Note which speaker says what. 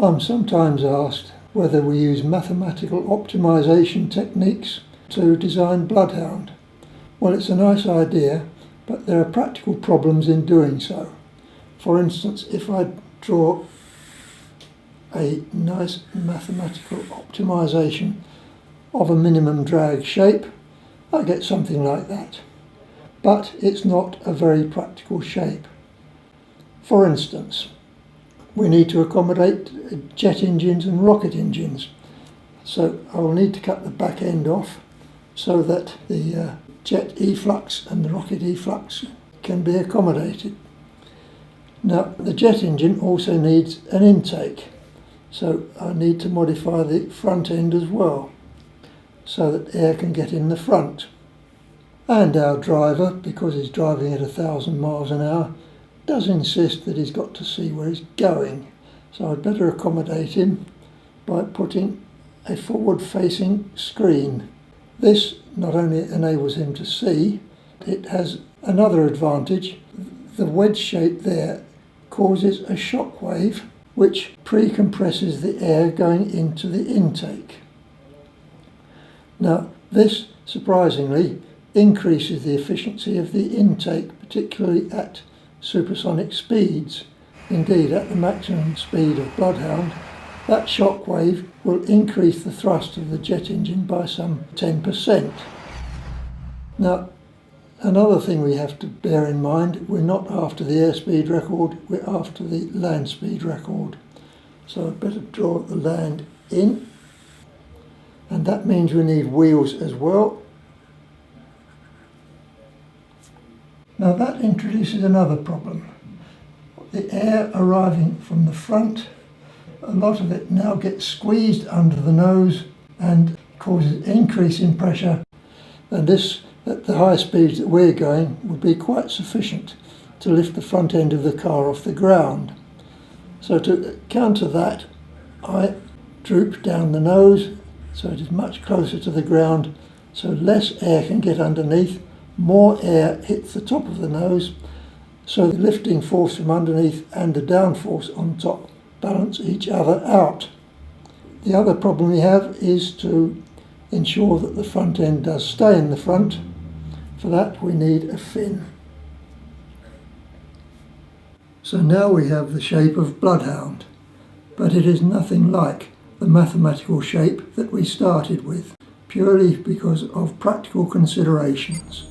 Speaker 1: I'm sometimes asked whether we use mathematical optimization techniques to design Bloodhound. Well, it's a nice idea, but there are practical problems in doing so. For instance, if I draw a nice mathematical optimization of a minimum drag shape, I get something like that. But it's not a very practical shape. For instance, we need to accommodate jet engines and rocket engines. So I will need to cut the back end off so that the jet efflux and the rocket efflux can be accommodated. Now, the jet engine also needs an intake, so I need to modify the front end as well so that air can get in the front. And our driver, because he's driving at 1,000 miles an hour, does insist that he's got to see where he's going. So I'd better accommodate him by putting a forward-facing screen. This not only enables him to see, it has another advantage. The wedge shape there causes a shock wave which pre-compresses the air going into the intake. Now, this, surprisingly, increases the efficiency of the intake, particularly at supersonic speeds. Indeed, at the maximum speed of Bloodhound, that shock wave will increase the thrust of the jet engine by some 10%. Now, another thing we have to bear in mind, we're not after the airspeed record, we're after the land speed record. So I'd better draw the land in, and that means we need wheels as well. Now that introduces another problem. The air arriving from the front, a lot of it now gets squeezed under the nose and causes increase in pressure, and this, at the high speeds that we're going, would be quite sufficient to lift the front end of the car off the ground. So to counter that, I droop down the nose so it is much closer to the ground, so less air can get underneath, more air hits the top of the nose, so the lifting force from underneath and the downforce on top balance each other out. The other problem we have is to ensure that the front end does stay in the front. For that we need a fin. So now we have the shape of Bloodhound, but it is nothing like the mathematical shape that we started with, purely because of practical considerations.